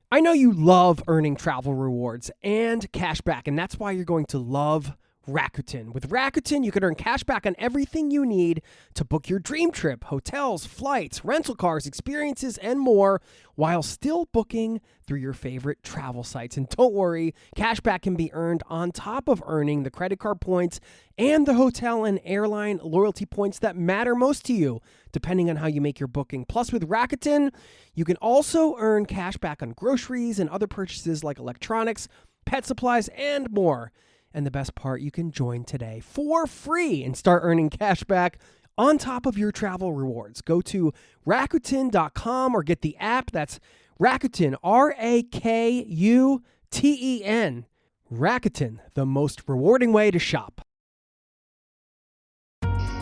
I know you love earning travel rewards and cash back, and that's why you're going to love Rakuten. With Rakuten, you can earn cash back on everything you need to book your dream trip, hotels, flights, rental cars, experiences, and more, while still booking through your favorite travel sites. And don't worry, cash back can be earned on top of earning the credit card points and the hotel and airline loyalty points that matter most to you, depending on how you make your booking. Plus, with Rakuten, you can also earn cash back on groceries and other purchases like electronics, pet supplies, and more. And the best part, you can join today for free and start earning cash back on top of your travel rewards. Go to Rakuten.com or get the app. That's Rakuten, Rakuten. Rakuten, the most rewarding way to shop.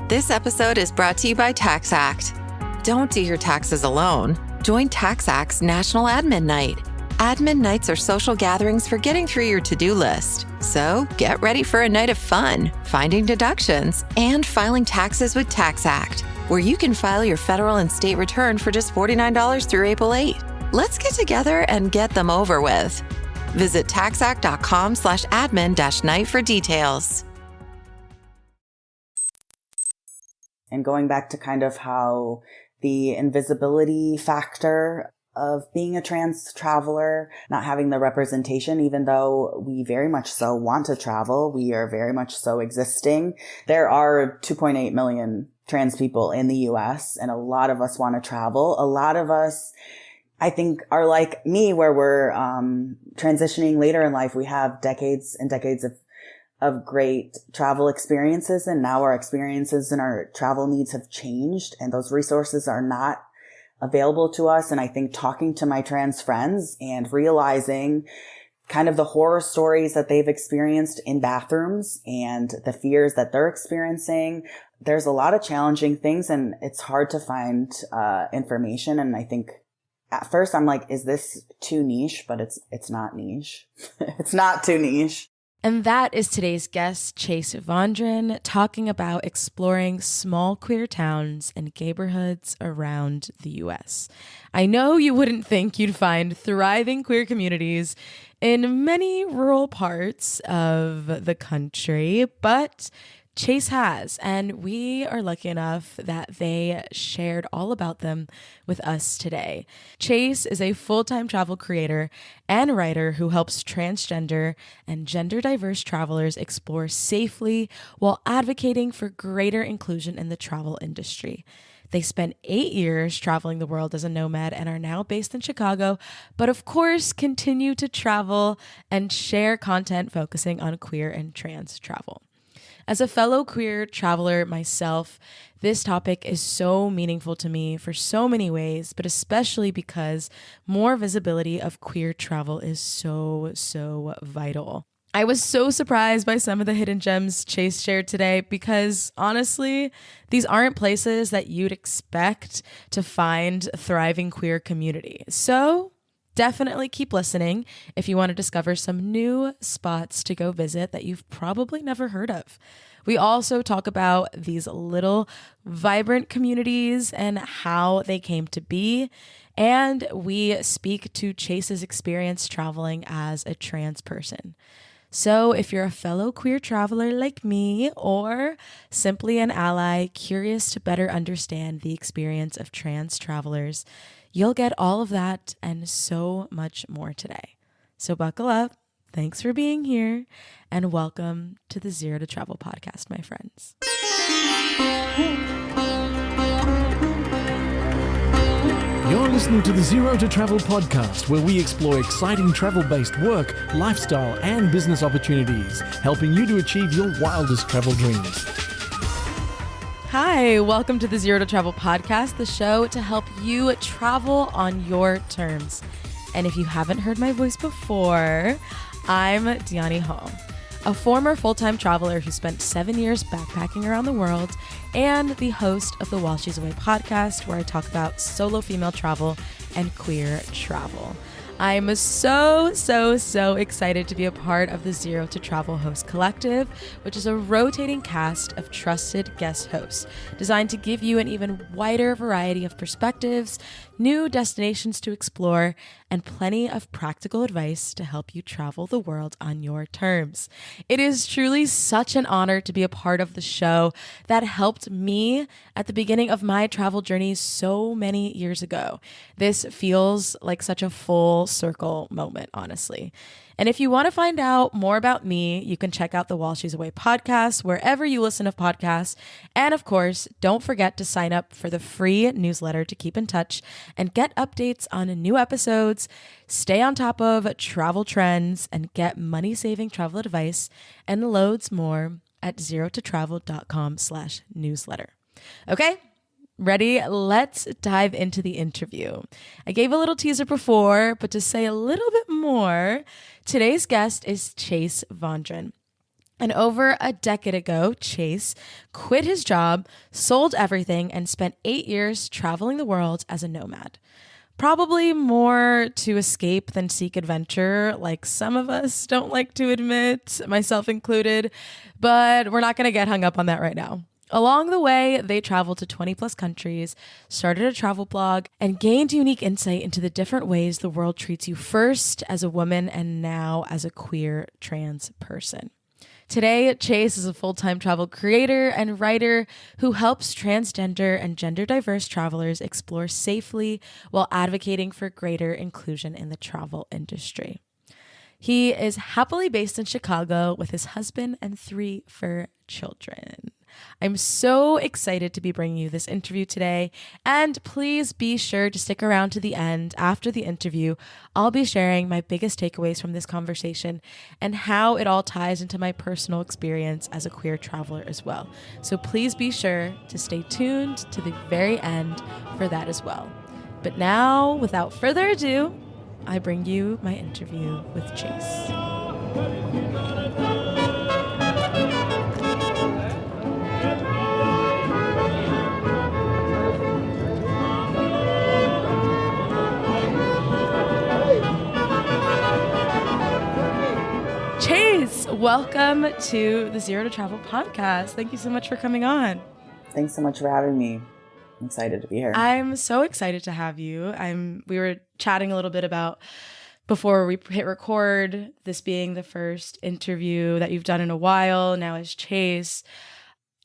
This episode is brought to you by TaxAct. Don't do your taxes alone. Join TaxAct's National Admin Night. Admin nights are social gatherings for getting through your to-do list. So get ready for a night of fun, finding deductions, and filing taxes with TaxAct, where you can file your federal and state return for just $49 through April 8. Let's get together and get them over with. Visit taxact.com/admin-night for details. And going back to kind of how the invisibility factor of being a trans traveler, not having the representation, even though we very much so want to travel, we are very much so existing. There are 2.8 million trans people in the US, and a lot of us want to travel. A lot of us, I think, are like me, where we're transitioning later in life. We have decades and decades of great travel experiences, and now our experiences and our travel needs have changed, and those resources are not available to us. And I think talking to my trans friends and realizing kind of the horror stories that they've experienced in bathrooms and the fears that they're experiencing, there's a lot of challenging things, and it's hard to find information. And I think at first I'm like, is this too niche? But it's not niche. It's not too niche. And that is today's guest, Chase Vondran, talking about exploring small queer towns and gayberhoods around the U.S. I know you wouldn't think you'd find thriving queer communities in many rural parts of the country, but Chase has, and we are lucky enough that they shared all about them with us today. Chase is a full-time travel creator and writer who helps transgender and gender diverse travelers explore safely while advocating for greater inclusion in the travel industry. They spent 8 years traveling the world as a nomad and are now based in Chicago, but of course continue to travel and share content focusing on queer and trans travel. As a fellow queer traveler myself, this topic is so meaningful to me for so many ways, but especially because more visibility of queer travel is so vital. I was so surprised by some of the hidden gems Chase shared today because honestly, these aren't places that you'd expect to find a thriving queer community. So definitely keep listening if you want to discover some new spots to go visit that you've probably never heard of. We also talk about these little vibrant communities and how they came to be. And we speak to Chase's experience traveling as a trans person. So if you're a fellow queer traveler like me, or simply an ally curious to better understand the experience of trans travelers, you'll get all of that and so much more today. So buckle up. Thanks for being here, and welcome to the Zero to Travel podcast, my friends. You're listening to the Zero to Travel podcast, where we explore exciting travel-based work, lifestyle, and business opportunities, helping you to achieve your wildest travel dreams. Hi, welcome to the Zero to Travel podcast, the show to help you travel on your terms. And if you haven't heard my voice before, I'm Dianni Hall, a former full-time traveler who spent 7 years backpacking around the world and the host of the While She's Away podcast, where I talk about solo female travel and queer travel. I'm so excited to be a part of the Zero to Travel Host Collective, which is a rotating cast of trusted guest hosts designed to give you an even wider variety of perspectives new destinations to explore, and plenty of practical advice to help you travel the world on your terms. It is truly such an honor to be a part of the show that helped me at the beginning of my travel journey so many years ago. This feels like such a full circle moment, honestly. And if you want to find out more about me, you can check out the While She's Away podcast wherever you listen to podcasts. And of course, don't forget to sign up for the free newsletter to keep in touch and get updates on new episodes, stay on top of travel trends, and get money-saving travel advice and loads more at zerototravel.com/newsletter. Okay? Ready? Let's dive into the interview. I gave a little teaser before, but to say a little bit more, today's guest is Chase Vondran. And over a decade ago, Chase quit his job, sold everything, and spent 8 years traveling the world as a nomad. Probably more to escape than seek adventure, like some of us don't like to admit, myself included, but we're not going to get hung up on that right now. Along the way, they traveled to 20 plus countries, started a travel blog, and gained unique insight into the different ways the world treats you, first as a woman and now as a queer trans person. Today, Chase is a full-time travel creator and writer who helps transgender and gender diverse travelers explore safely while advocating for greater inclusion in the travel industry. He is happily based in Chicago with his husband and 3 fur children. I'm so excited to be bringing you this interview today, and please be sure to stick around to the end. After the interview, I'll be sharing my biggest takeaways from this conversation and how it all ties into my personal experience as a queer traveler as well. So please be sure to stay tuned to the very end for that as well. But now, without further ado, I bring you my interview with Chase. Chase, welcome to the Zero to Travel podcast. Thank you so much for coming on. Thanks so much for having me. I'm excited to be here. I'm so excited to have you. We were chatting a little bit about before we hit record, this being the first interview that you've done in a while now as Chase.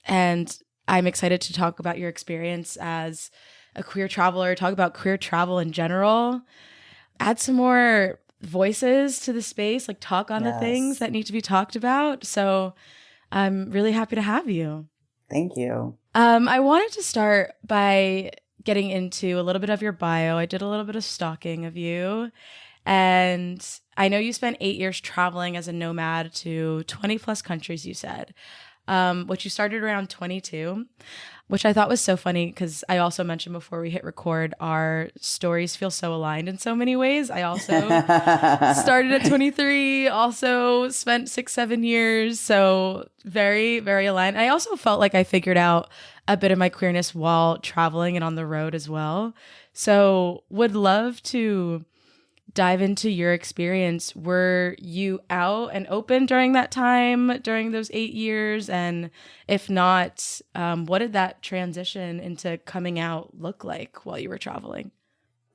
And I'm excited to talk about your experience as a queer traveler, talk about queer travel in general, add some more voices to the space, like talk on the things that need to be talked about. So I'm really happy to have you. Thank you. I wanted to start by getting into a little bit of your bio. I did a little bit of stalking of you, and I know you spent 8 years traveling as a nomad to 20 plus countries, you said, which you started around 22, which I thought was so funny because I also mentioned before we hit record, our stories feel so aligned in so many ways. I also started at 23, also spent 6-7 years. So very, very aligned. I also felt like I figured out a bit of my queerness while traveling and on the road as well. So would love to dive into your experience. Were you out and open during that time, during those 8 years? And if not, what did that transition into coming out look like while you were traveling?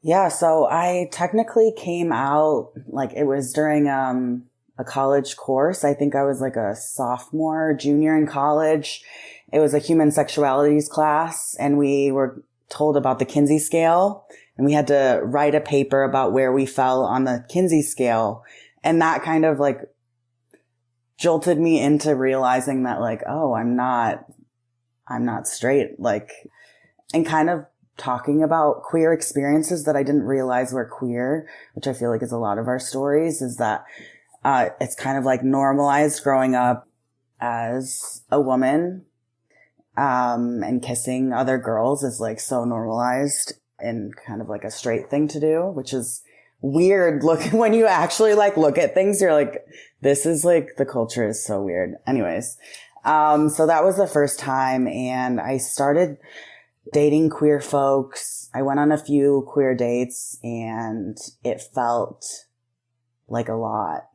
Yeah, so I technically came out, like it was during a college course. I think I was like a sophomore, junior in college. It was a human sexualities class, and we were told about the Kinsey scale. And we had to write a paper about where we fell on the Kinsey scale. And that kind of like jolted me into realizing that like, oh, I'm not straight. Like, and kind of talking about queer experiences that I didn't realize were queer, which I feel like is a lot of our stories, is that it's kind of like normalized growing up as a woman, and kissing other girls is like so normalized and kind of like a straight thing to do, which is weird. When you actually like look at things, you're like, this is like, the culture is so weird. Anyways. So that was the first time, and I started dating queer folks. I went on a few queer dates, and it felt like a lot.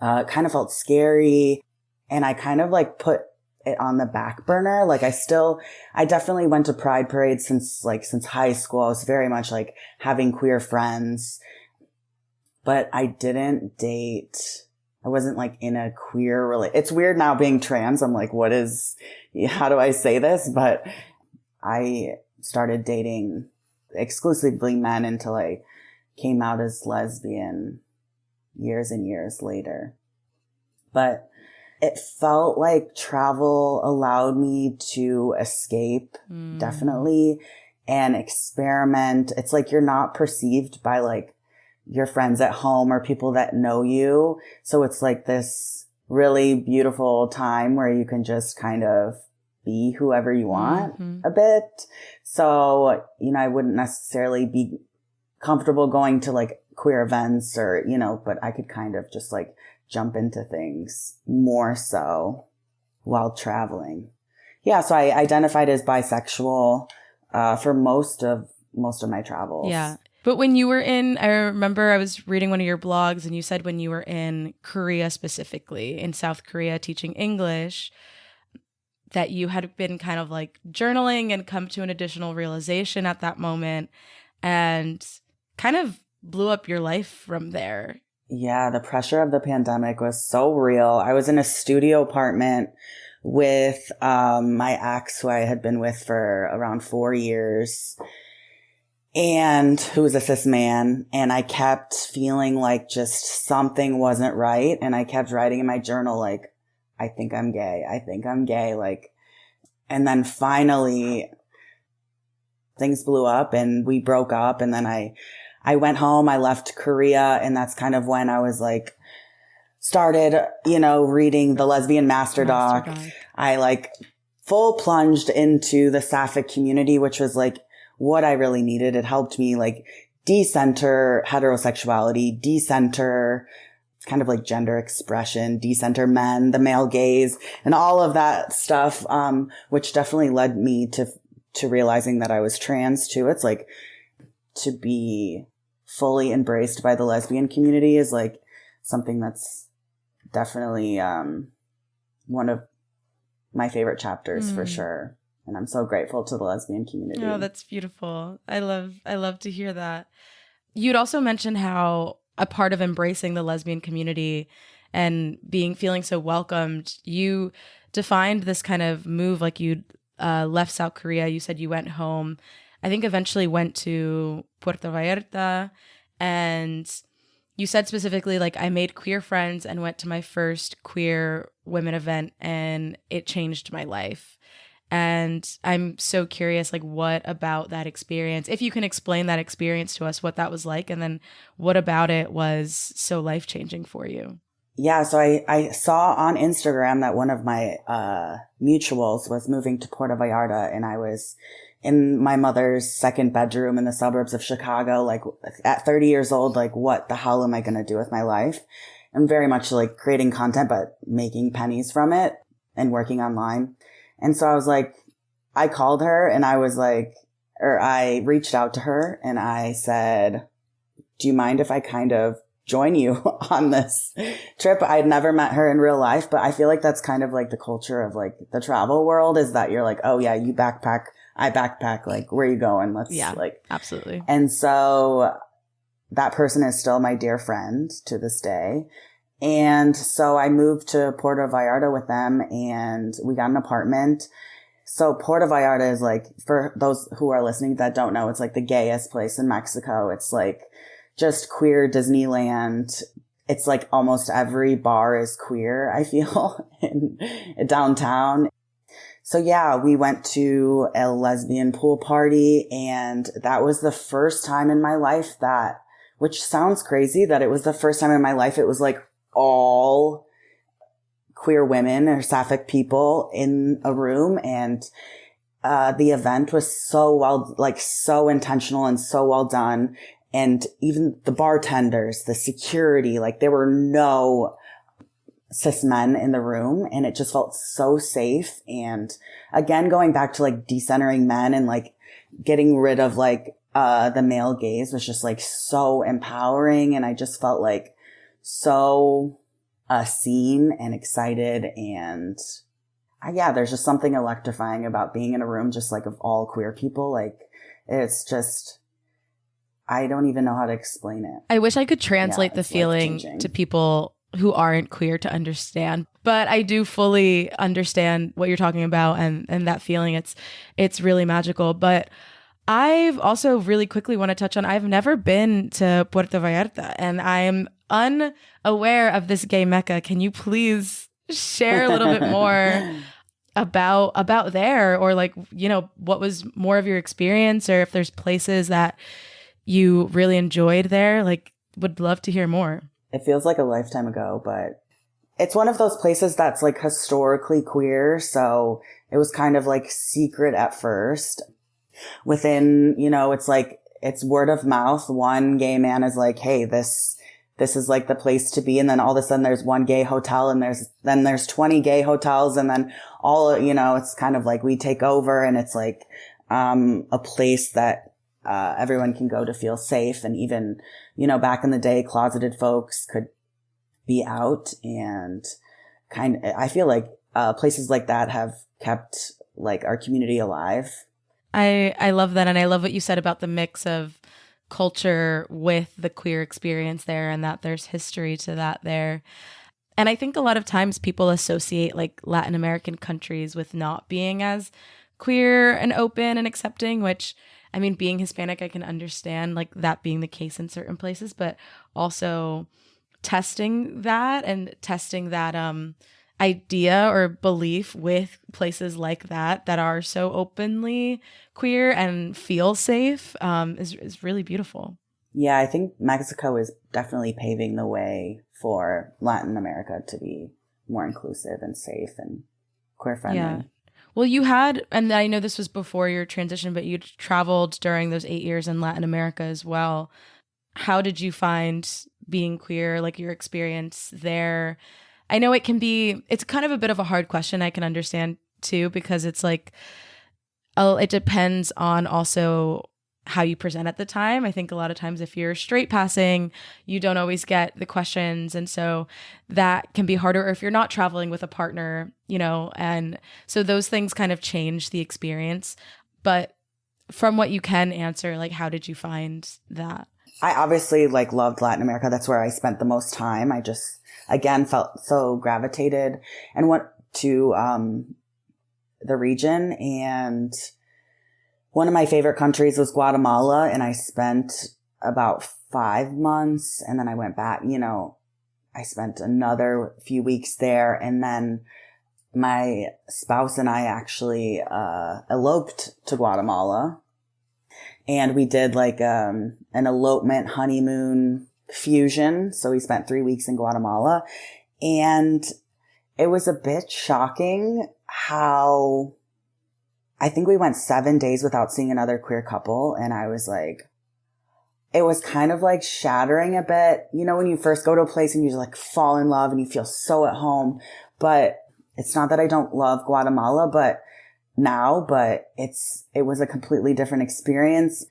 It kind of felt scary, and I kind of like put it on the back burner. Like I definitely went to Pride parades since high school. I was very much like having queer friends, but I didn't date. I wasn't like in a queer It's weird now being trans. I'm like, how do I say this? But I started dating exclusively men until I came out as lesbian years and years later. But it felt like travel allowed me to escape, definitely, and experiment. It's like you're not perceived by like your friends at home or people that know you. So it's like this really beautiful time where you can just kind of be whoever you want a bit. So, I wouldn't necessarily be comfortable going to like queer events or, but I could kind of just like jump into things more so while traveling. Yeah. So I identified as bisexual, for most of my travels. Yeah. But when you were I remember I was reading one of your blogs and you said when you were in Korea specifically, in South Korea teaching English, that you had been kind of like journaling and come to an additional realization at that moment and kind of blew up your life from there. Yeah, the pressure of the pandemic was so real. I was in a studio apartment with my ex, who I had been with for around 4 years, and who was a cis man. And I kept feeling like just something wasn't right. And I kept writing in my journal, like, I think I'm gay. I think I'm gay. Like, and then finally things blew up and we broke up. And then I went home, I left Korea. And that's kind of when I was like, started, reading the Lesbian Master Doc. I like full plunged into the Sapphic community, which was like what I really needed. It helped me like decenter heterosexuality, decenter kind of like gender expression, decenter men, the male gaze, and all of that stuff, which definitely led me to realizing that I was trans too. It's like to be fully embraced by the lesbian community is like something that's definitely one of my favorite chapters for sure. And I'm so grateful to the lesbian community. Oh, that's beautiful. I love to hear that. You'd also mentioned how a part of embracing the lesbian community and feeling so welcomed, you defined this kind of move, like you left South Korea. You said you went home, I think eventually went to Puerto Vallarta, and you said specifically, like, I made queer friends and went to my first queer women event and it changed my life. And I'm so curious, like, what about that experience, if you can explain that experience to us, what that was like, and then what about it was so life-changing for you? Yeah, so I saw on Instagram that one of my mutuals was moving to Puerto Vallarta, and I was in my mother's second bedroom in the suburbs of Chicago, like at 30 years old, like, what the hell am I going to do with my life? I'm very much like creating content, but making pennies from it and working online. And so I was like, I called her and I was like, or I reached out to her and I said, do you mind if I kind of join you on this trip? I'd never met her in real life, but I feel like that's kind of like the culture of like the travel world, is that you're like, oh yeah, you backpack, I backpack, like, where are you going? Let's like, absolutely. And so that person is still my dear friend to this day. And so I moved to Puerto Vallarta with them and we got an apartment. So Puerto Vallarta is like, for those who are listening that don't know, it's like the gayest place in Mexico. It's like just queer Disneyland. It's like almost every bar is queer, I feel, in downtown. So yeah, we went to a lesbian pool party, and that was the first time in my life that, which sounds crazy, that it was the first time in my life it was like all queer women or sapphic people in a room. And the event was so intentional and so well done. And even the bartenders, the security, like, there were no cis men in the room, and it just felt so safe. And again, going back to like decentering men and like getting rid of like the male gaze was just like so empowering. And I just felt like so seen and excited. And yeah, there's just something electrifying about being in a room just like of all queer people. Like, it's just, I don't even know how to explain it. I wish I could translate the it's feeling life-changing. to people who aren't queer to understand, but I do fully understand what you're talking about, and that feeling. It's really magical. But I've also really quickly want to touch on, I've never been to Puerto Vallarta, and I'm unaware of this gay mecca. Can you please share a little bit more about there, or like, you know, what was more of your experience, or if there's places that you really enjoyed there? Like, would love to hear more. It feels like a lifetime ago, but it's one of those places that's like historically queer. So it was kind of like secret at first. Within, you know, it's like, it's word of mouth. One gay man is like, hey, this is like the place to be. And then all of a sudden there's one gay hotel, and there's 20 gay hotels. And then all, you know, it's kind of like we take over, and it's like, a place that, everyone can go to feel safe. And even, you know, back in the day, closeted folks could be out, and I feel like, places like that have kept like our community alive. I love that. And I love what you said about the mix of culture with the queer experience there, and that there's history to that there. And I think a lot of times people associate like Latin American countries with not being as queer and open and accepting, which, I mean, being Hispanic, I can understand like that being the case in certain places, but also testing that idea or belief with places like that are so openly queer and feel safe is really beautiful. Yeah, I think Mexico is definitely paving the way for Latin America to be more inclusive and safe and queer friendly. Yeah. Well, you had, and I know this was before your transition, but you traveled during those 8 years in Latin America as well. How did you find being queer, like your experience there? I know it's kind of a bit of a hard question. I can understand too, because it's like, it depends on also how you present at the time. I think a lot of times if you're straight passing, you don't always get the questions. And so that can be harder, or if you're not traveling with a partner, you know, and so those things kind of change the experience. But from what you can answer, like, how did you find that? I obviously like loved Latin America. That's where I spent the most time. I just, again, felt so gravitated and went to the region. And one of my favorite countries was Guatemala, and I spent about 5 months, and then I went back, you know, I spent another few weeks there, and then my spouse and I actually eloped to Guatemala, and we did like an elopement honeymoon fusion. So we spent 3 weeks in Guatemala, and it was a bit shocking how I think we went 7 days without seeing another queer couple. And I was like, it was kind of like shattering a bit. You know, when you first go to a place and you just like fall in love and you feel so at home. But it's not that I don't love Guatemala, but it was a completely different experience.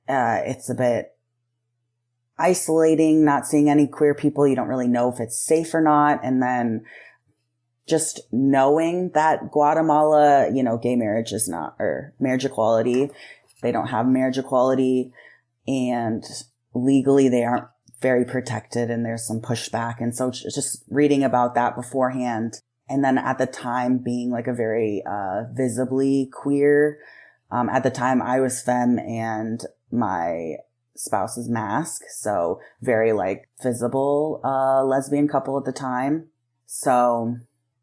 It's a bit isolating, not seeing any queer people. You don't really know if it's safe or not. And then just knowing that Guatemala, you know, gay marriage is not, or marriage equality, they don't have marriage equality, and legally they aren't very protected, and there's some pushback. And so just reading about that beforehand, and then at the time being like a very visibly queer. At the time I was femme and my spouse's mask, so very like visible lesbian couple at the time. So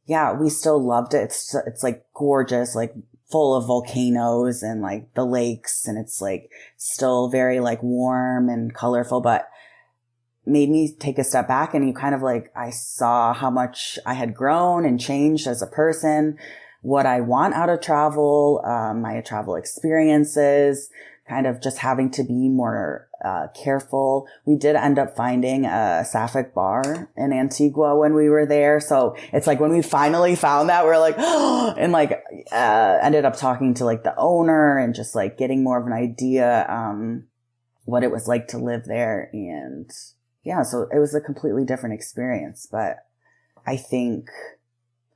yeah, we still loved it. It's like gorgeous, like full of volcanoes and like the lakes, and it's like still very like warm and colorful, but made me take a step back, and you kind of like, I saw how much I had grown and changed as a person, what I want out of travel, my travel experiences, kind of just having to be more careful. We did end up finding a sapphic bar in Antigua when we were there. So it's like when we finally found that, we're like, oh, and like ended up talking to like the owner and just like getting more of an idea what it was like to live there. And yeah, so it was a completely different experience. But I think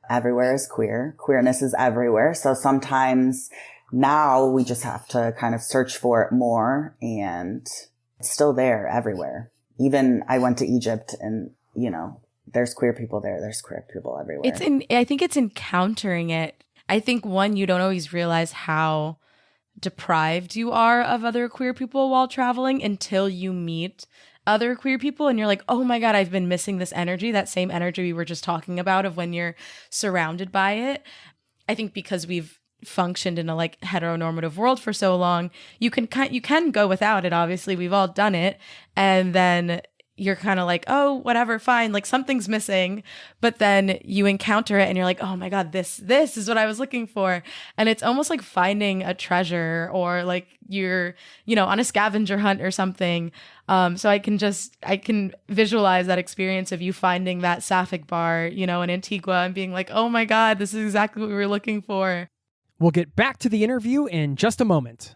Everywhere is queer. Queerness is everywhere. So sometimes now we just have to kind of search for it more, and it's still there everywhere. Even I went to Egypt and, there's queer people there. There's queer people everywhere. I think it's encountering it. I think you don't always realize how deprived you are of other queer people while traveling until you meet other queer people and you're like, oh my God, I've been missing this energy, that same energy we were just talking about of when you're surrounded by it. I think because we've functioned in a like heteronormative world for so long, you can go without it. Obviously, we've all done it. And then you're kind of like, oh, whatever, fine, like something's missing. But then you encounter it and you're like, oh my God, this is what I was looking for. And it's almost like finding a treasure, or like you're, on a scavenger hunt or something. So I can visualize that experience of you finding that sapphic bar, in Antigua and being like, oh my God, this is exactly what we were looking for. We'll get back to the interview in just a moment.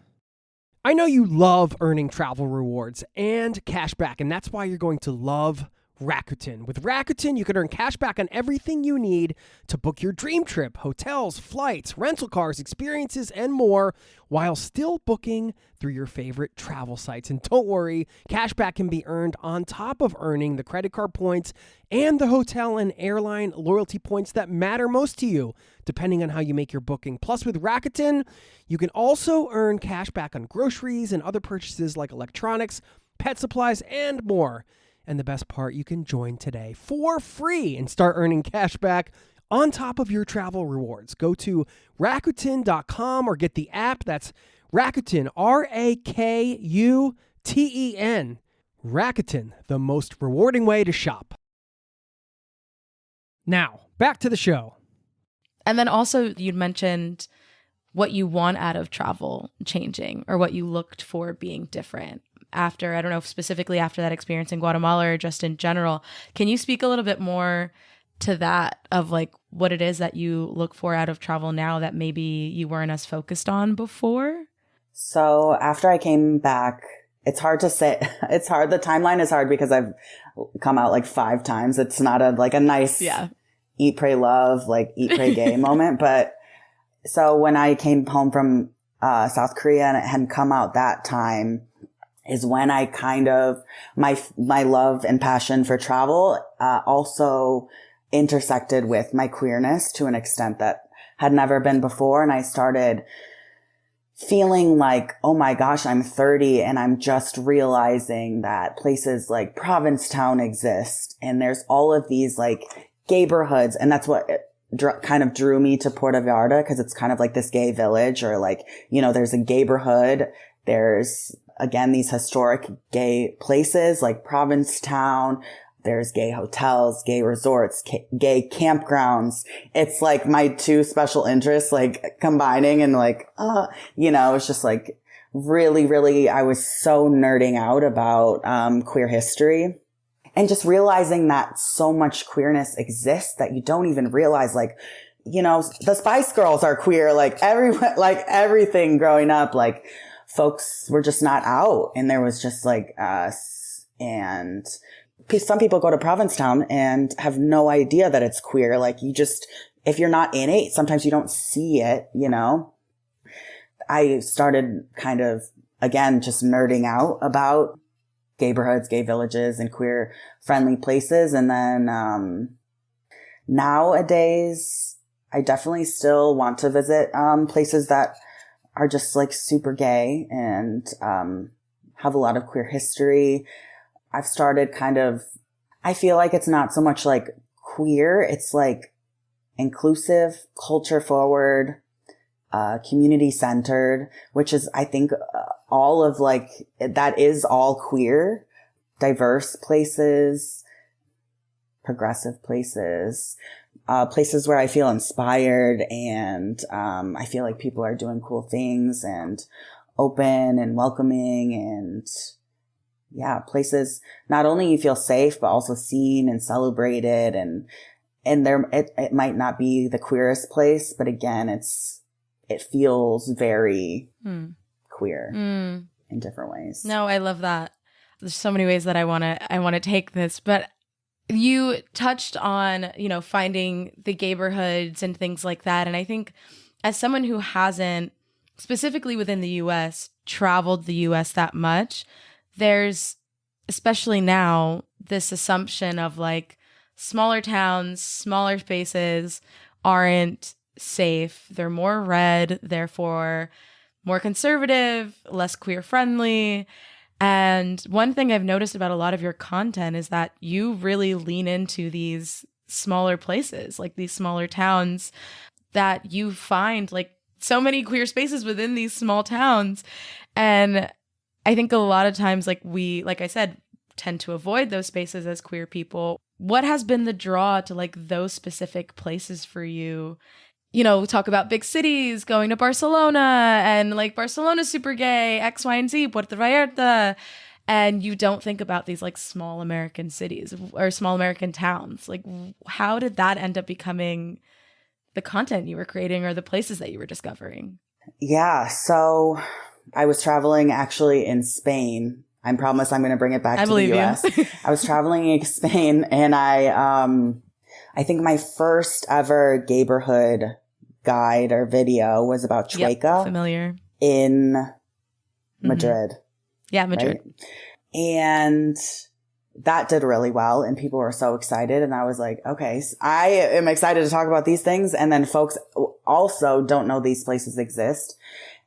I know you love earning travel rewards and cash back, and that's why you're going to love Rakuten. With Rakuten, you can earn cash back on everything you need to book your dream trip, hotels, flights, rental cars, experiences, and more, while still booking through your favorite travel sites. And don't worry, cash back can be earned on top of earning the credit card points and the hotel and airline loyalty points that matter most to you, depending on how you make your booking. Plus, with Rakuten, you can also earn cash back on groceries and other purchases like electronics, pet supplies, and more. And the best part, you can join today for free and start earning cash back on top of your travel rewards. Go to Rakuten.com or get the app. That's Rakuten, Rakuten. Rakuten, the most rewarding way to shop. Now, back to the show. And then also you'd mentioned what you want out of travel changing, or what you looked for being different after, I don't know if specifically after that experience in Guatemala or just in general. Can you speak a little bit more to that, of like what it is that you look for out of travel now that maybe you weren't as focused on before? So after I came back, it's hard to say. It's hard. The timeline is hard because I've come out like 5 times. It's not a nice eat, pray, love, like eat, pray, gay moment. But so when I came home from South Korea and it hadn't come out that time, is when I kind of, my love and passion for travel also intersected with my queerness to an extent that had never been before. And I started feeling like, oh my gosh, I'm 30 and I'm just realizing that places like Provincetown exist. And there's all of these like gayberhoods. And that's what kind of drew me to Puerto Vallarta, because it's kind of like this gay village, or like, there's a gayberhood. There's, again, these historic gay places like Provincetown. There's gay hotels, gay resorts, gay campgrounds. It's like my 2 special interests, like combining, and like, it's just like really, really, I was so nerding out about queer history, and just realizing that so much queerness exists that you don't even realize. Like, the Spice Girls are queer, like everything growing up, like folks were just not out, and there was just like us. And some people go to Provincetown and have no idea that it's queer. Like if you're not in it, sometimes you don't see it, I started kind of, again, just nerding out about gayberhoods, gay villages, and queer friendly places. And then, nowadays, I definitely still want to visit, places that are just like super gay and, have a lot of queer history. I've started I feel like it's not so much like queer. It's like inclusive, culture forward, community centered, which is, I think, all of like, that is all queer, diverse places, progressive places, places where I feel inspired, and, I feel like people are doing cool things and open and welcoming, and places not only you feel safe, but also seen and celebrated, and there, it might not be the queerest place, but again, it feels very queer in different ways. No, I love that. There's so many ways that I want to take this, but You touched on, finding the gayberhoods and things like that. And I think as someone who hasn't, specifically within the US, traveled the US that much, there's, especially now, this assumption of like smaller towns, smaller spaces aren't safe. They're more red, therefore more conservative, less queer friendly. And one thing I've noticed about a lot of your content is that you really lean into these smaller places, like these smaller towns, that you find like so many queer spaces within these small towns. And I think a lot of times, like I said, tend to avoid those spaces as queer people. What has been the draw to like those specific places for you? Talk about big cities, going to Barcelona, and like Barcelona's super gay, X, Y, and Z, Puerto Vallarta. And you don't think about these like small American cities or small American towns. Like, how did that end up becoming the content you were creating or the places that you were discovering? Yeah. So I was traveling actually in Spain. I promise I'm going to bring it back to the US. I was traveling in Spain, and I think my first ever gayberhood guide or video was about Chueca. Yep, familiar. In Madrid. Yeah, Madrid. Right? And that did really well, and people were so excited. And I was like, okay, I am excited to talk about these things. And then folks also don't know these places exist.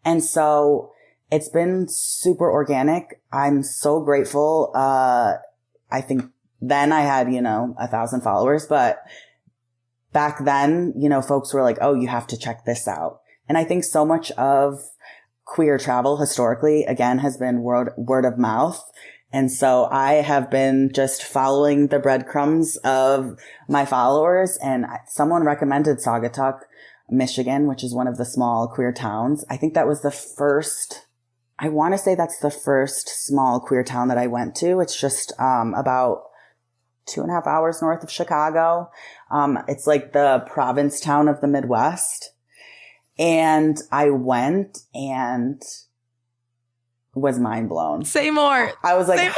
And so it's been super organic. I'm so grateful. I think then I had, 1,000 followers, but back then, folks were like, oh, you have to check this out. And I think so much of queer travel historically, again, has been word of mouth. And so I have been just following the breadcrumbs of my followers. And someone recommended Saugatuck, Michigan, which is one of the small queer towns. I think that was I want to say that's the first small queer town that I went to. It's just about 2.5 hours north of Chicago. It's like the province town of the Midwest. And I went and was mind blown. Say more. I was like,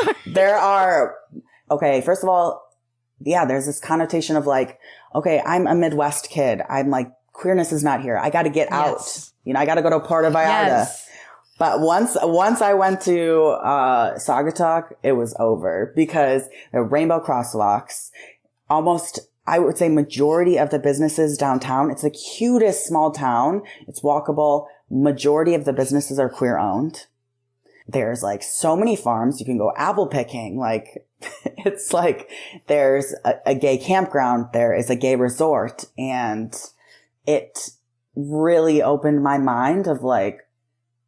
okay, first of all, yeah, there's this connotation of like, okay, I'm a Midwest kid. I'm like, queerness is not here. I got to get out. I got to go to Puerto Vallarta. Yes. But once I went to Saugatuck, it was over because the rainbow crosswalks, almost, I would say majority of the businesses downtown, it's the cutest small town. It's walkable. Majority of the businesses are queer owned. There's like so many farms. You can go apple picking. Like it's like there's a gay campground. There is a gay resort. And it really opened my mind of like,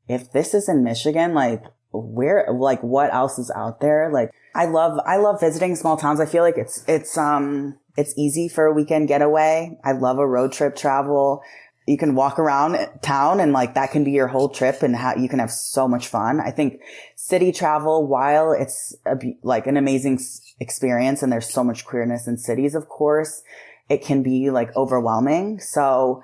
if this is in Michigan, like what else is out there? Like I love visiting small towns. I feel like it's easy for a weekend getaway. I love a road trip travel. You can walk around town and like that can be your whole trip and you can have so much fun. I think city travel, while it's like an amazing experience and there's so much queerness in cities, of course, it can be like overwhelming. So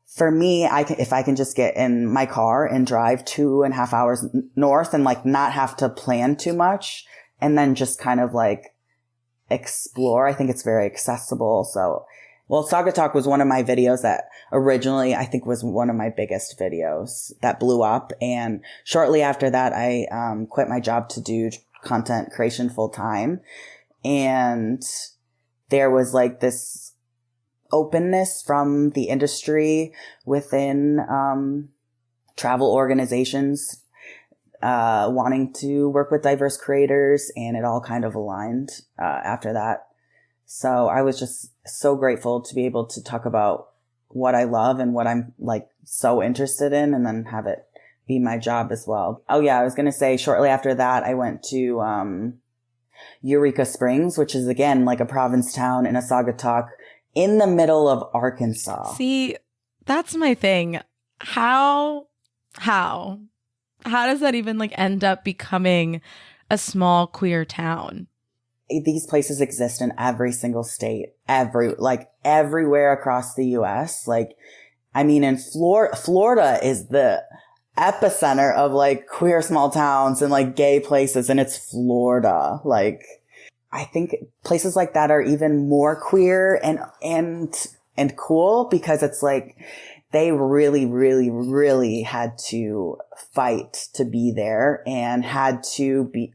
for me, if I can just get in my car and drive 2.5 hours north and like not have to plan too much and then just kind of like explore, I think it's very accessible. So, Saugatuck was one of my videos that originally I think was one of my biggest videos that blew up. And shortly after that, I quit my job to do content creation full time. And there was like this openness from the industry within travel organizations wanting to work with diverse creators, and it all kind of aligned after that. So I was just so grateful to be able to talk about what I love and what I'm like so interested in, and then have it be my job as well. Oh yeah, I was going to say shortly after that, I went to Eureka Springs, which is again like a province town in a Saugatuck in the middle of Arkansas. See, that's my thing. How does that even like end up becoming a small queer town? These places exist in every single state, everywhere across the US. Like, I mean, in Florida is the epicenter of like queer small towns and like gay places, and it's Florida. Like, I think places like that are even more queer and cool, because it's like they really, really, really had to fight to be there and had to be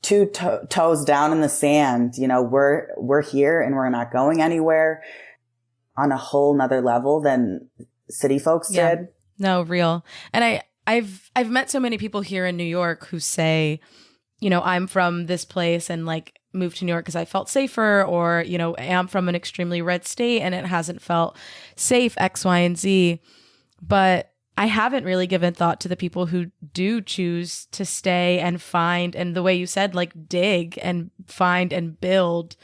toes down in the sand. You know, we're here and we're not going anywhere, on a whole nother level than city folks did. No, real. And I've met so many people here in New York who say, you know, I'm from this place and like moved to New York because I felt safer, or, you know, I'm from an extremely red state and it hasn't felt safe, X, Y, and Z. But I haven't really given thought to the people who do choose to stay and find, and the way you said, like dig and find and build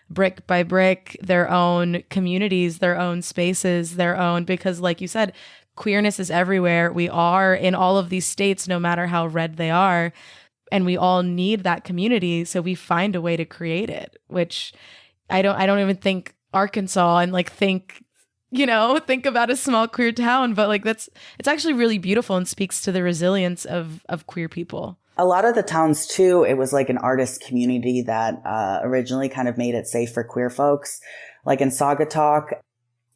brick by brick their own communities, their own spaces, their own, because like you said, queerness is everywhere. We are in all of these states, no matter how red they are. And we all need that community. So we find a way to create it, which I don't even think Arkansas and like think about a small queer town, but like it's actually really beautiful and speaks to the resilience of queer people. A lot of the towns too, it was like an artist community that originally kind of made it safe for queer folks. Like in Saugatuck,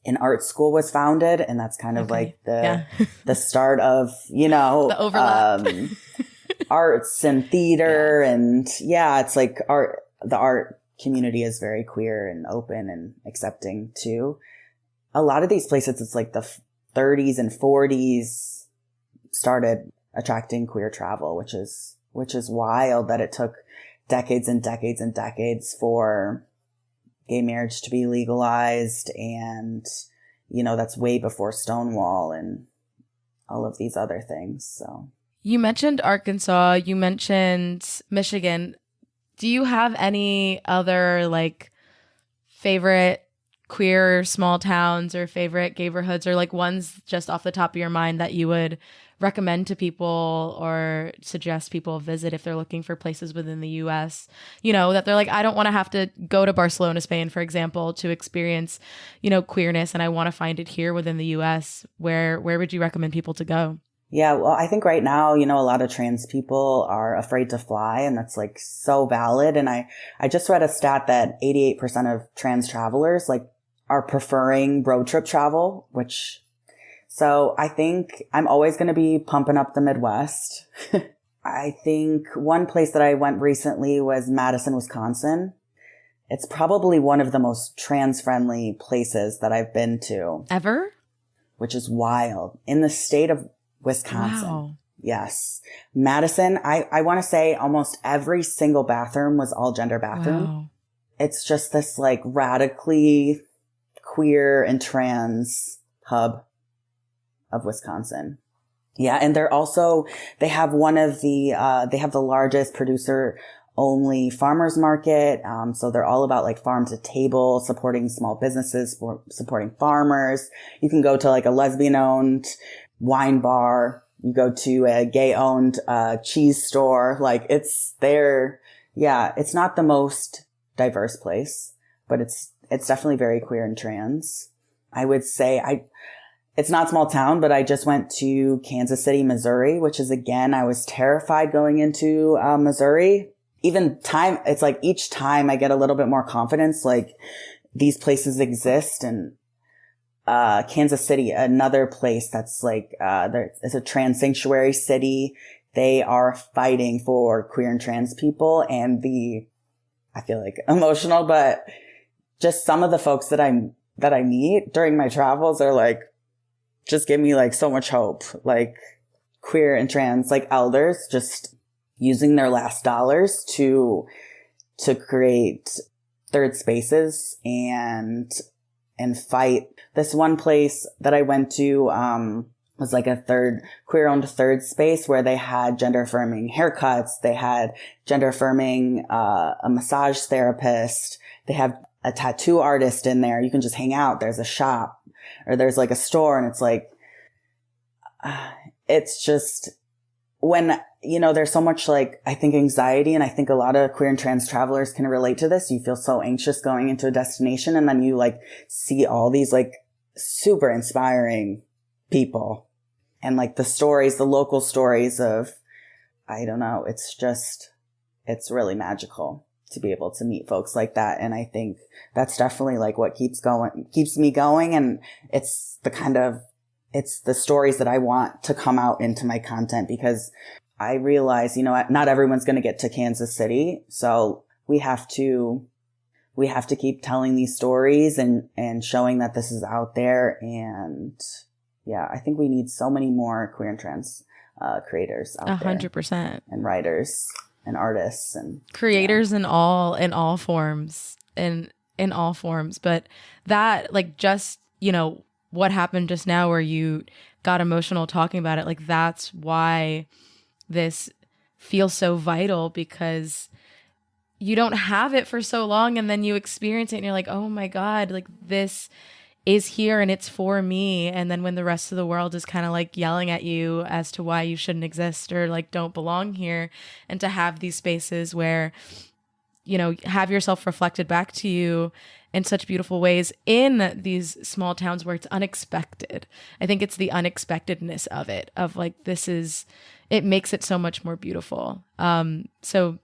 an art school was founded, and that's kind of like the start of, you know, the overlap. Arts and theater. And it's like the art community is very queer and open and accepting too. A lot of these places, it's like the 30s and 40s started attracting queer travel, which is wild that it took decades and decades and decades for gay marriage to be legalized. And, you know, that's way before Stonewall and all of these other things. So you mentioned Arkansas, you mentioned Michigan. Do you have any other like favorite queer small towns or favorite gayberhoods, or like ones just off the top of your mind that you would recommend to people or suggest people visit if they're looking for places within the US, you know, that they're like, I don't want to have to go to Barcelona, Spain, for example, to experience, you know, queerness, and I want to find it here within the US. Where would you recommend people to go? Yeah, well, I think right now, you know, a lot of trans people are afraid to fly, and that's like so valid. And I just read a stat that 88% of trans travelers like are preferring road trip travel, so I think I'm always going to be pumping up the Midwest. I think one place that I went recently was Madison, Wisconsin. It's probably one of the most trans-friendly places that I've been to. Ever? Which is wild. In the state of Wisconsin. Wow. Yes. Madison, I want to say almost every single bathroom was all gender bathroom. Wow. It's just this like radically queer and trans hub of Wisconsin. Yeah. And they have they have the largest producer only farmers market. So they're all about like farm to table, supporting small businesses, supporting farmers. You can go to like a lesbian owned wine bar. You go to a gay owned, cheese store. Like it's there. Yeah. It's not the most diverse place, but it's definitely very queer and trans. I would say it's not small town, but I just went to Kansas City, Missouri, which is, again, I was terrified going into Missouri. It's like each time I get a little bit more confidence, like these places exist. And Kansas City, another place that's like, it's a trans sanctuary city. They are fighting for queer and trans people, and I feel like emotional, but just some of the folks that I meet during my travels are like, just give me like so much hope, like queer and trans, like elders just using their last dollars to create third spaces and fight. This one place that I went to, was like a queer owned third space where they had gender affirming haircuts. They had gender affirming, a massage therapist. They have a tattoo artist in there. You can just hang out. There's a shop, or there's like a store, and it's like, it's just when, you know, there's so much like, I think anxiety, and I think a lot of queer and trans travelers can relate to this. You feel so anxious going into a destination, and then you like see all these like super inspiring people and like the local stories of, I don't know. It's really magical. to be able to meet folks like that. And I think that's definitely like what keeps me going. And it's the stories that I want to come out into my content, because I realize, not everyone's going to get to Kansas City. So we have to keep telling these stories and showing that this is out there. And yeah, I think we need so many more queer and trans creators out there. 100%. And writers and artists and creators in all forms, in all forms. But that, like, just, what happened just now where you got emotional talking about it, like, that's why this feels so vital, because you don't have it for so long, and then you experience it and you're like, oh my God, like, this is here and it's for me. And then when the rest of the world is kind of like yelling at you as to why you shouldn't exist or like don't belong here, and to have these spaces where, have yourself reflected back to you in such beautiful ways in these small towns where it's unexpected. I think it's the unexpectedness of it, of like, it makes it so much more beautiful. So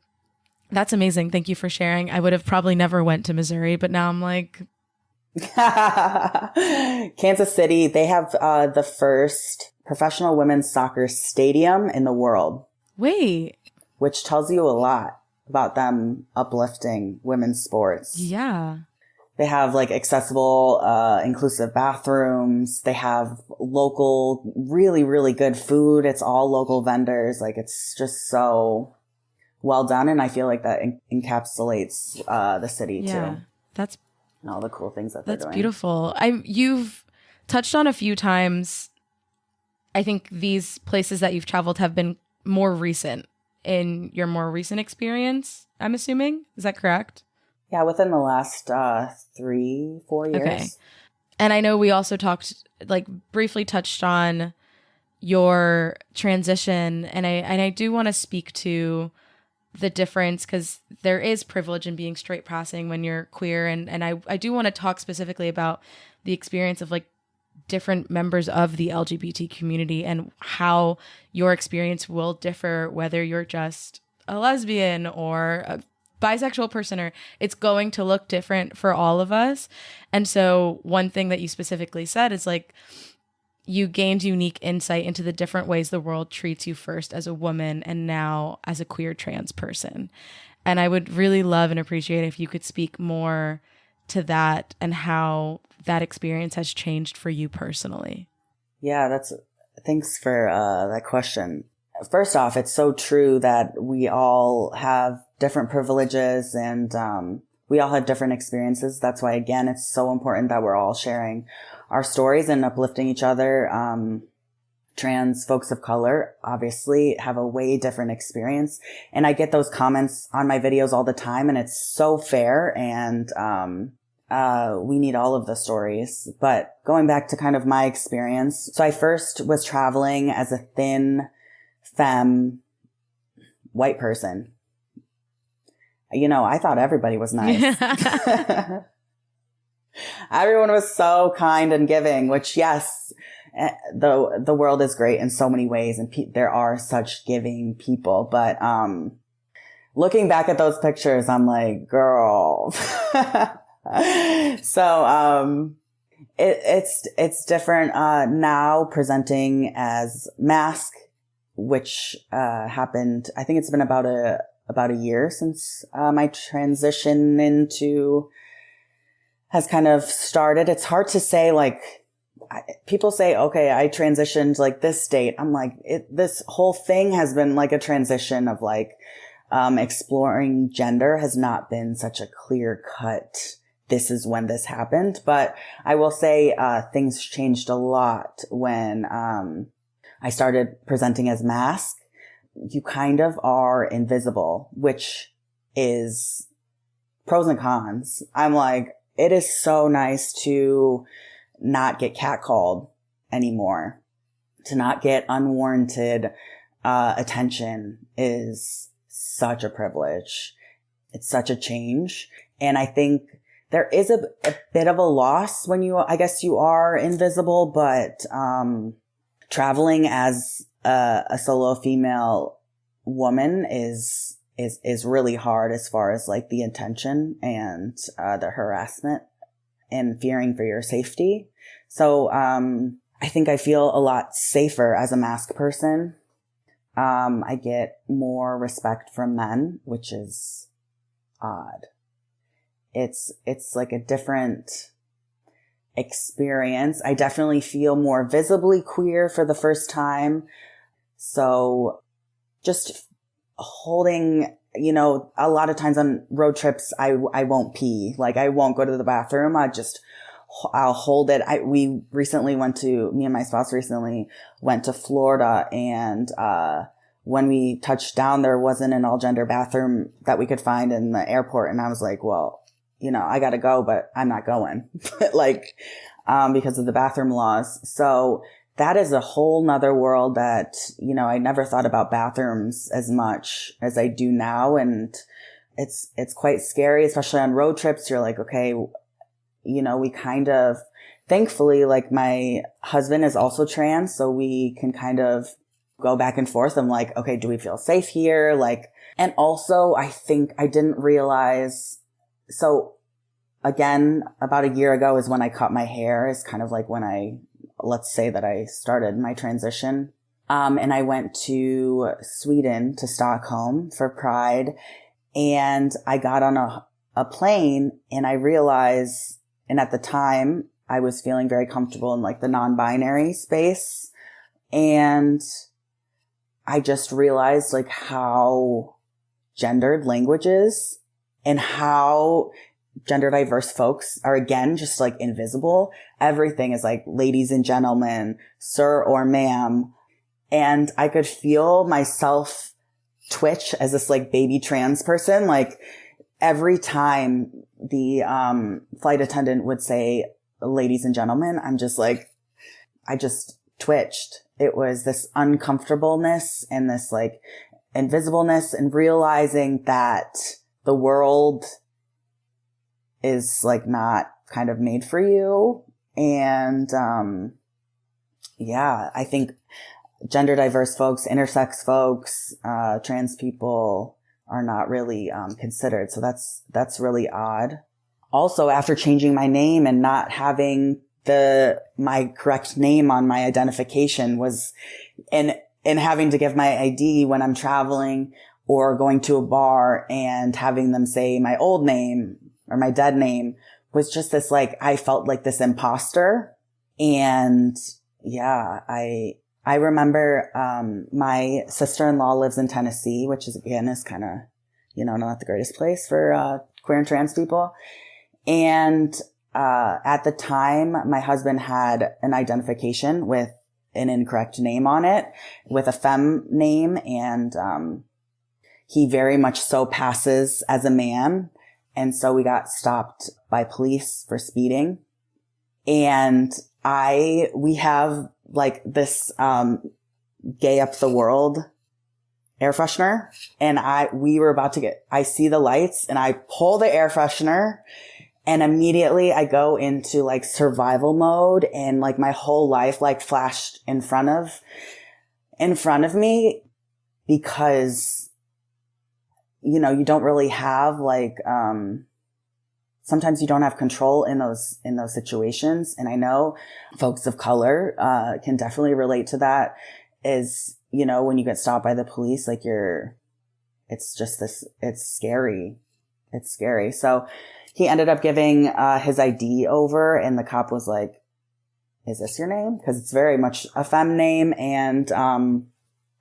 that's amazing. Thank you for sharing. I would have probably never went to Missouri, but now I'm like, Kansas City, they have the first professional women's soccer stadium in the world. Wait. Which tells you a lot about them uplifting women's sports. Yeah. They have like accessible, inclusive bathrooms. They have local, really, really good food. It's all local vendors. Like, it's just so well done. And I feel like that encapsulates the city too. That's and all the cool things that they're doing. That's beautiful. You've touched on a few times, I think these places that you've traveled have been more recent in your more recent experience, I'm assuming. Is that correct? Yeah, within the last 3-4 years. Okay. And I know we also briefly touched on your transition, and I do want to speak to the difference, because there is privilege in being straight passing when you're queer. And I do want to talk specifically about the experience of like different members of the LGBT community and how your experience will differ, whether you're just a lesbian or a bisexual person, or it's going to look different for all of us. And so one thing that you specifically said is like, you gained unique insight into the different ways the world treats you, first as a woman and now as a queer trans person. And I would really love and appreciate if you could speak more to that and how that experience has changed for you personally. Yeah, thanks for that question. First off, it's so true that we all have different privileges and we all have different experiences. That's why, again, it's so important that we're all sharing our stories and uplifting each other. Trans folks of color obviously have a way different experience. And I get those comments on my videos all the time, and it's so fair. And we need all of the stories. But going back to kind of my experience. So I first was traveling as a thin femme white person. I thought everybody was nice. Everyone was so kind and giving, which, yes, the world is great in so many ways, and there are such giving people. But looking back at those pictures, I'm like, girl. So it's different now, presenting as Mask, which happened. I think it's been about a year since my transition into has kind of started. It's hard to say, like, people say, okay, I transitioned like this date. I'm like, this whole thing has been like a transition of like, exploring gender has not been such a clear cut. This is when this happened. But I will say, things changed a lot when, I started presenting as Mask. You kind of are invisible, which is pros and cons. I'm like, it is so nice to not get catcalled anymore. To not get unwarranted attention is such a privilege. It's such a change. And I think there is a bit of a loss when I guess you are invisible, but traveling as a solo female woman is is really hard as far as like the intention and the harassment and fearing for your safety. So I think I feel a lot safer as a mask person. I get more respect from men, which is odd. It's like a different experience. I definitely feel more visibly queer for the first time. So just holding, you know, a lot of times on road trips, I won't pee. Like I won't go to the bathroom. I'll hold it. Me and my spouse recently went to Florida, and when we touched down, there wasn't an all gender bathroom that we could find in the airport. And I was like, well, you know, I gotta go, but I'm not going like, because of the bathroom laws. So that is a whole nother world that, you know, I never thought about bathrooms as much as I do now. And it's quite scary, especially on road trips. You're like, okay, you know, we kind of, thankfully, like my husband is also trans, so we can kind of go back and forth. I'm like, okay, do we feel safe here? Like, and also I think I didn't realize, so again, about a year ago is when I cut my hair, is kind of like when let's say that I started my transition. And I went to Sweden, to Stockholm for Pride, and I got on a plane, and I realized, and at the time I was feeling very comfortable in like the non-binary space. And I just realized like how gendered language is and how gender diverse folks are, again, just like invisible. Everything is like ladies and gentlemen, sir or ma'am. And I could feel myself twitch as this like baby trans person. Like every time the flight attendant would say, ladies and gentlemen, I'm just like, I just twitched. It was this uncomfortableness and this like invisibleness, and realizing that the world is like not kind of made for you. And yeah, I think gender diverse folks, intersex folks, trans people are not really considered. So that's really odd. Also, after changing my name and not having my correct name on my identification, was and having to give my ID when I'm traveling or going to a bar and having them say my old name or my dead name, was just this like, I felt like this imposter. And yeah, I remember, my sister-in-law lives in Tennessee, which is again is kind of, you know, not the greatest place for, queer and trans people. And, at the time, my husband had an identification with an incorrect name on it, with a femme name. And, he very much so passes as a man. And so we got stopped by police for speeding. And we have like this, gay up the world air freshener. And we were about to I see the lights and I pull the air freshener, and immediately I go into like survival mode, and like my whole life like flashed in front of me, because, you know, you don't really have like, sometimes you don't have control in those situations. And I know folks of color, can definitely relate to that, is, you know, when you get stopped by the police, like it's scary. It's scary. So he ended up giving, his ID over, and the cop was like, is this your name? Cause it's very much a femme name. And,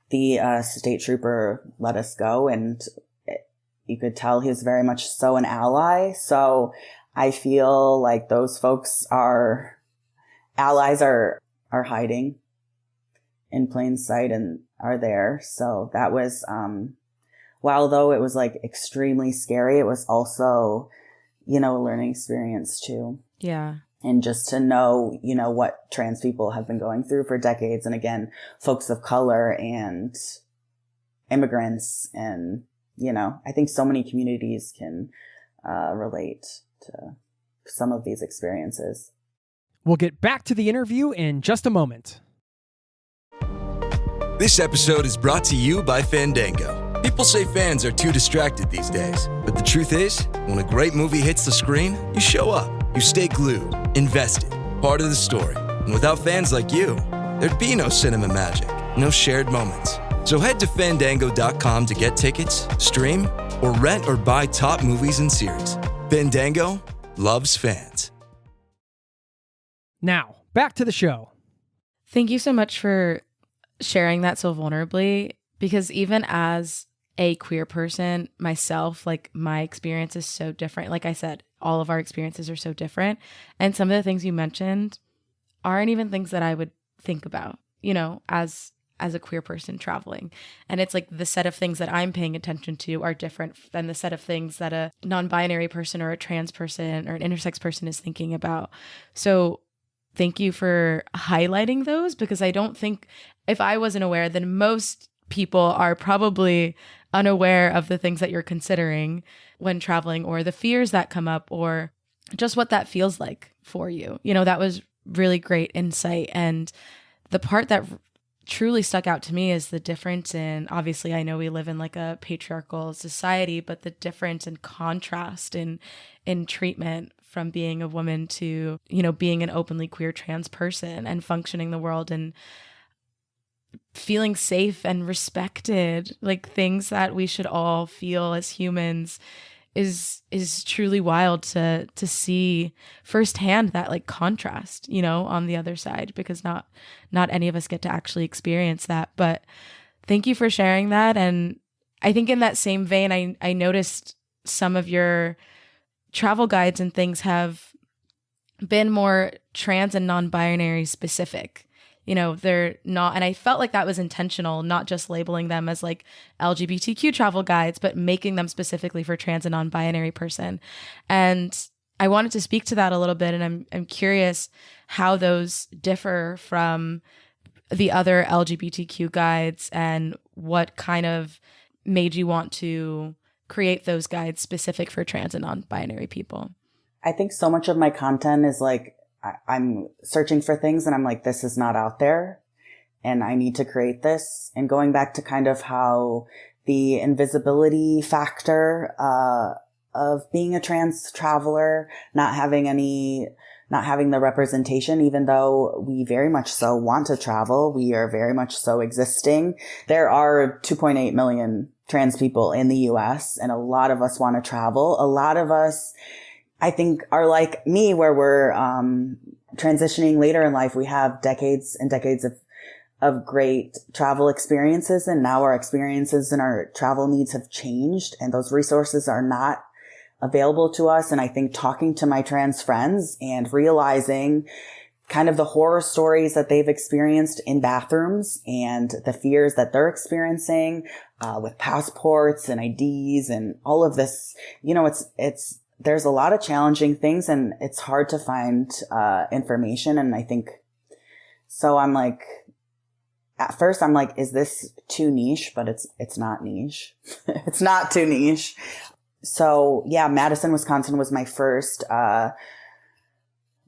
the, state trooper let us go, and you could tell he was very much so an ally. So I feel like those folks allies are hiding in plain sight and are there. So that was, while though it was like extremely scary, it was also, you know, a learning experience too. Yeah. And just to know, you know, what trans people have been going through for decades. And again, folks of color and immigrants, and, you know, I think so many communities can relate to some of these experiences. We'll get back to the interview in just a moment. This episode is brought to you by Fandango. People say fans are too distracted these days, but the truth is, when a great movie hits the screen, you show up, you stay glued, invested, part of the story. And without fans like you, there'd be no cinema magic, no shared moments. So head to Fandango.com to get tickets, stream, or rent or buy top movies and series. Fandango loves fans. Now, back to the show. Thank you so much for sharing that so vulnerably, because even as a queer person myself, like my experience is so different. Like I said, all of our experiences are so different. And some of the things you mentioned aren't even things that I would think about, you know, as a queer person traveling. And it's like the set of things that I'm paying attention to are different than the set of things that a non-binary person or a trans person or an intersex person is thinking about. So thank you for highlighting those, because I don't think, if I wasn't aware, then most people are probably unaware of the things that you're considering when traveling, or the fears that come up, or just what that feels like for you. You know, that was really great insight. And the part that truly stuck out to me is the difference in, obviously I know we live in like a patriarchal society, but the difference in contrast in treatment from being a woman to, you know, being an openly queer trans person and functioning in the world and feeling safe and respected, like things that we should all feel as humans, is truly wild to see firsthand, that like contrast, you know, on the other side, because not any of us get to actually experience that. But thank you for sharing that. And I think in that same vein, I noticed some of your travel guides and things have been more trans and non-binary specific. You know, they're not, and I felt like that was intentional, not just labeling them as like LGBTQ travel guides, but making them specifically for trans and non-binary person. And I wanted to speak to that a little bit, and I'm curious how those differ from the other LGBTQ guides and what kind of made you want to create those guides specific for trans and non-binary people. I think so much of my content is like, I'm searching for things and I'm like, this is not out there and I need to create this. And going back to kind of how the invisibility factor of being a trans traveler, not having the representation, even though we very much so want to travel, we are very much so existing. There are 2.8 million trans people in the US, and a lot of us want to travel. A lot of us, I think, are like me, where we're transitioning later in life. We have decades and decades of great travel experiences, and now our experiences and our travel needs have changed, and those resources are not available to us. And I think talking to my trans friends and realizing kind of the horror stories that they've experienced in bathrooms and the fears that they're experiencing with passports and IDs and all of this, you know, there's a lot of challenging things, and it's hard to find information. And I think, so I'm like, at first I'm like, is this too niche? But it's not niche. It's not too niche. So yeah, Madison, Wisconsin was my first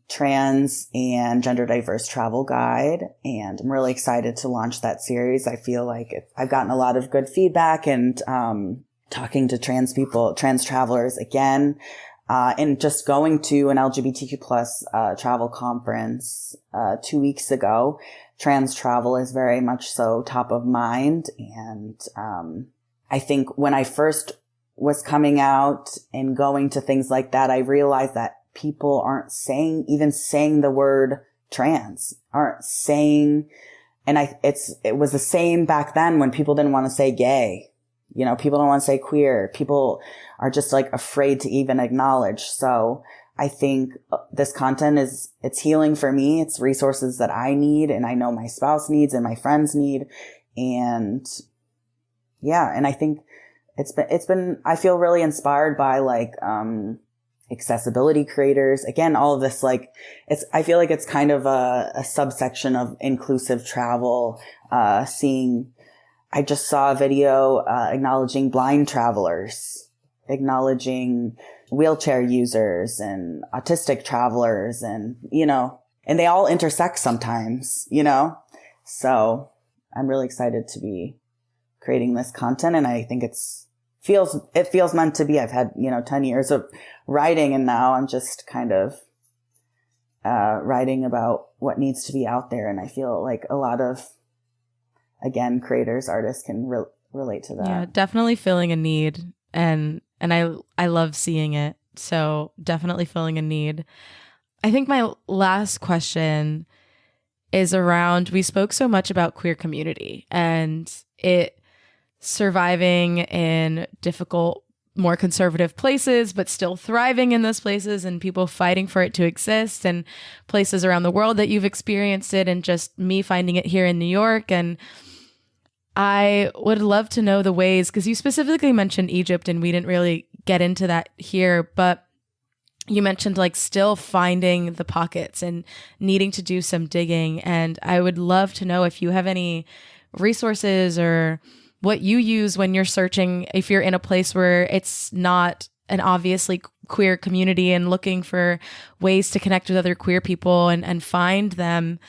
trans and gender diverse travel guide, and I'm really excited to launch that series. I feel like I've gotten a lot of good feedback, and talking to trans people, trans travelers again, and just going to an LGBTQ plus travel conference 2 weeks ago. Trans travel is very much so top of mind. And I think when I first was coming out and going to things like that, I realized that people aren't even saying the word trans, aren't saying, and it was the same back then when people didn't want to say gay. You know, people don't want to say queer. People are just like afraid to even acknowledge. So I think this content it's healing for me. It's resources that I need, and I know my spouse needs and my friends need. And yeah, and I think it's been, I feel really inspired by like, accessibility creators. Again, all of this, like, I feel like it's kind of a subsection of inclusive travel, I just saw a video acknowledging blind travelers, acknowledging wheelchair users and autistic travelers, and, you know, and they all intersect sometimes, you know? So I'm really excited to be creating this content. And I think it feels meant to be. I've had, 10 years of writing, and now I'm just kind of writing about what needs to be out there. And I feel like a lot of, again, creators, artists can relate to that. Yeah, definitely filling a need. And I love seeing it. So definitely filling a need. I think my last question is around, we spoke so much about queer community and it surviving in difficult, more conservative places, but still thriving in those places, and people fighting for it to exist, and places around the world that you've experienced it, and just me finding it here in New York. And I would love to know the ways, because you specifically mentioned Egypt and we didn't really get into that here, but you mentioned like still finding the pockets and needing to do some digging. And I would love to know if you have any resources or what you use when you're searching, if you're in a place where it's not an obviously queer community and looking for ways to connect with other queer people and find them.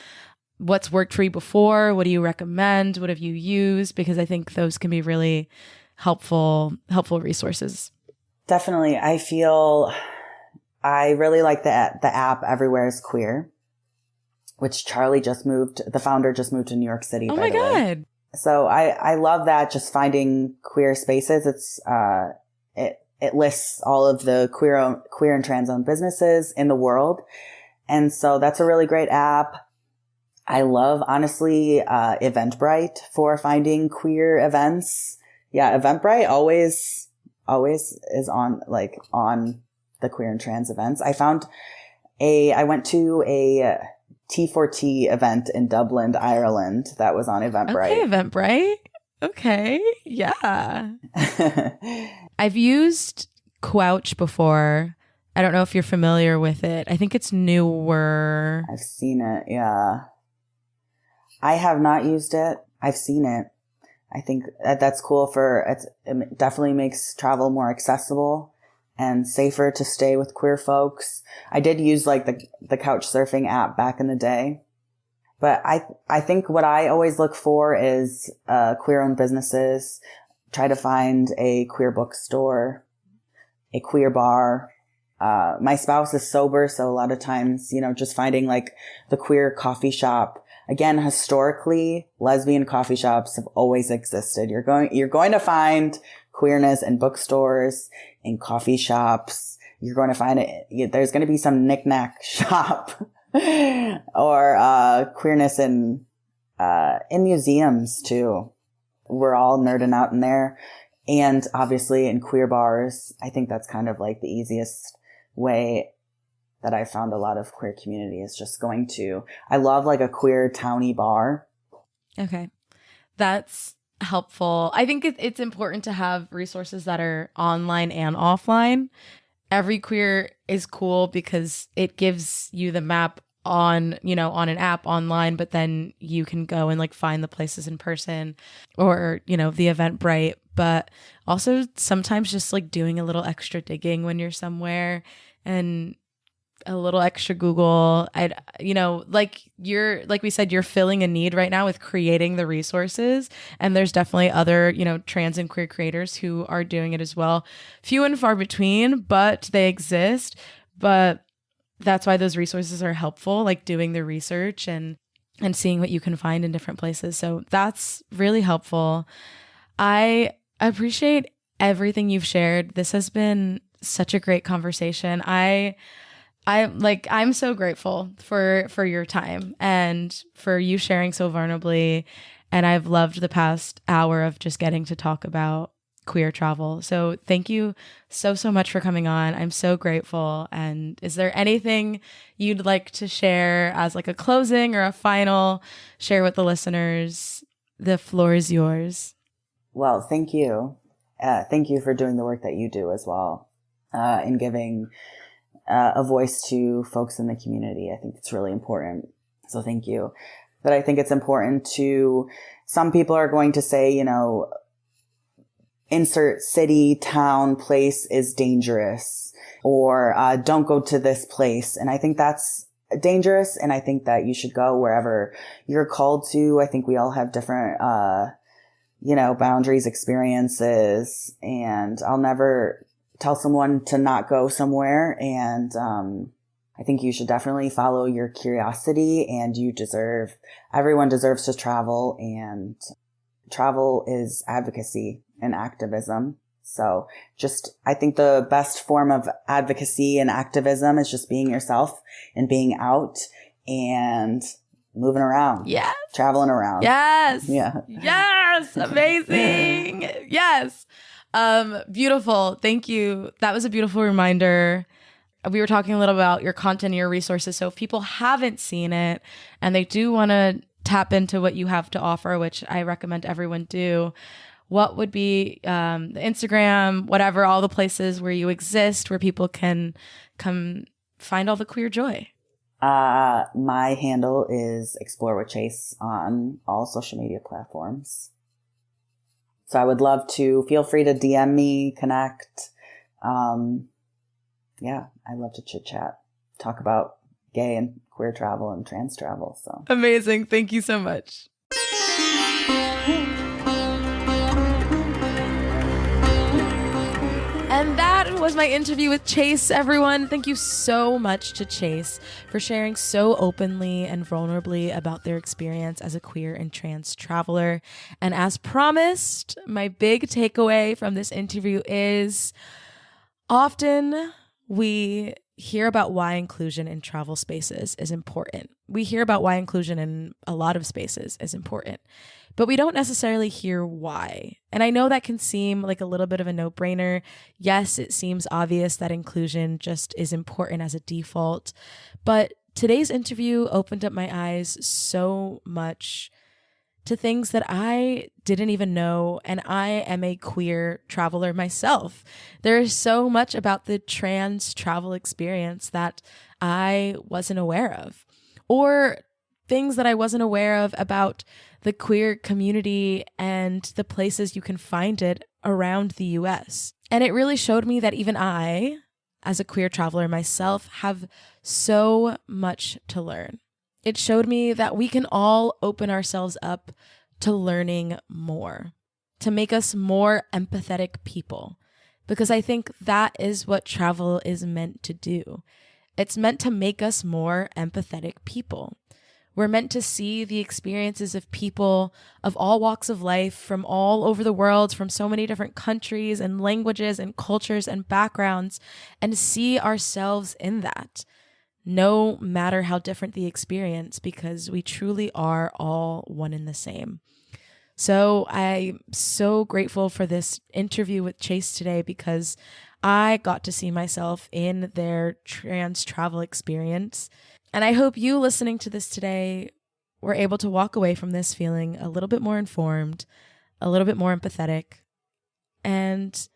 What's worked for you before? What do you recommend? What have you used? Because I think those can be really helpful resources. Definitely. I feel I really like the app Everywhere is Queer, which the founder just moved to New York City. Oh my God. So I love that, just finding queer spaces. It's, it lists all of the queer and trans owned businesses in the world. And so that's a really great app. I love, honestly, Eventbrite for finding queer events. Yeah. Eventbrite always is on the queer and trans events. I went to a T4T event in Dublin, Ireland that was on Eventbrite. Okay, Eventbrite. Okay. Yeah. I've used Couch before. I don't know if you're familiar with it. I think it's newer. I've seen it. Yeah. I have not used it. I've seen it. I think that's cool it definitely makes travel more accessible and safer to stay with queer folks. I did use like the couch surfing app back in the day, but I think what I always look for is, queer owned businesses, try to find a queer bookstore, a queer bar. My spouse is sober, so a lot of times, just finding like the queer coffee shop. Again, historically, lesbian coffee shops have always existed. You're going to find queerness in bookstores, in coffee shops. You're going to find it. There's going to be some knick-knack shop or queerness in museums too. We're all nerding out in there. And obviously in queer bars, I think that's kind of like the easiest way that I found a lot of queer community is just going to, I love like a queer towny bar. Okay. That's helpful. I think it's important to have resources that are online and offline. Every queer is cool because it gives you the map on an app online, but then you can go and like find the places in person or, the Eventbrite. But also sometimes just like doing a little extra digging when you're somewhere and a little extra Google. Like we said, you're filling a need right now with creating the resources. And there's definitely other, trans and queer creators who are doing it as well. Few and far between, but they exist. But that's why those resources are helpful, like doing the research and seeing what you can find in different places. So that's really helpful. I appreciate everything you've shared. This has been such a great conversation. I'm so grateful for your time and for you sharing so vulnerably. And I've loved the past hour of just getting to talk about queer travel. So thank you so much for coming on. I'm so grateful. And is there anything you'd like to share as like a closing or a final share with the listeners? The floor is yours. Well, thank you. Thank you for doing the work that you do as well, in giving a voice to folks in the community. I think it's really important. So thank you. But I think it's important some people are going to say, insert city, town, place is dangerous, or don't go to this place. And I think that's dangerous. And I think that you should go wherever you're called to. I think we all have different boundaries, experiences, and I'll never tell someone to not go somewhere. And I think you should definitely follow your curiosity, and everyone deserves to travel, and travel is advocacy and activism. So I think the best form of advocacy and activism is just being yourself and being out and moving around. Yes. Traveling around. Yes. Yeah. Yes. Amazing. Yes. Beautiful. Thank you. That was a beautiful reminder. We were talking a little about your content and your resources. So if people haven't seen it and they do want to tap into what you have to offer, which I recommend everyone do, what would be the Instagram, whatever, all the places where you exist, where people can come find all the queer joy? My handle is Explore with Chase on all social media platforms. So I would love to feel free to DM me, connect. Yeah, I love to chit chat, talk about gay and queer travel and trans travel. So amazing. Thank you so much. And that was my interview with Chase, everyone. Thank you so much to Chase for sharing so openly and vulnerably about their experience as a queer and trans traveler. And as promised, my big takeaway from this interview is often we hear about why inclusion in travel spaces is important. We hear about why inclusion in a lot of spaces is important, but we don't necessarily hear why. And I know that can seem like a little bit of a no-brainer. Yes, it seems obvious that inclusion just is important as a default, but today's interview opened up my eyes so much to things that I didn't even know, and I am a queer traveler myself. There is so much about the trans travel experience that I wasn't aware of, or things that I wasn't aware of about the queer community and the places you can find it around the US. And it really showed me that even I, as a queer traveler myself, have so much to learn. It showed me that we can all open ourselves up to learning more, to make us more empathetic people, because I think that is what travel is meant to do. It's meant to make us more empathetic people. We're meant to see the experiences of people of all walks of life from all over the world, from so many different countries and languages and cultures and backgrounds, and see ourselves in that, no matter how different the experience, because we truly are all one and the same. So I'm so grateful for this interview with Chase today, because I got to see myself in their trans travel experience. And I hope you listening to this today were able to walk away from this feeling a little bit more informed, a little bit more empathetic, and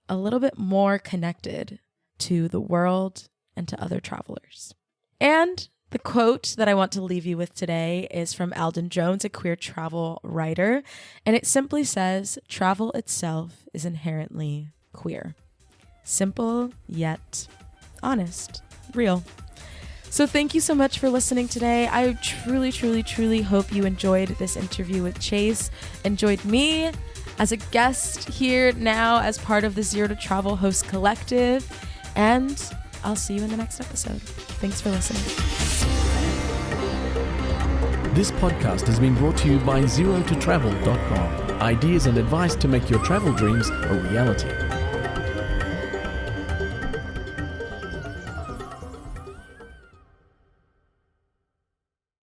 a little bit more connected to the world and to other travelers. And the quote that I want to leave you with today is from Alden Jones, a queer travel writer, and it simply says, "Travel itself is inherently queer." Simple, yet honest, real. So thank you so much for listening today. I truly, truly, truly hope you enjoyed this interview with Chase, enjoyed me as a guest here now as part of the Zero to Travel Host Collective, and I'll see you in the next episode. Thanks for listening. This podcast has been brought to you by ZeroToTravel.com. Ideas and advice to make your travel dreams a reality.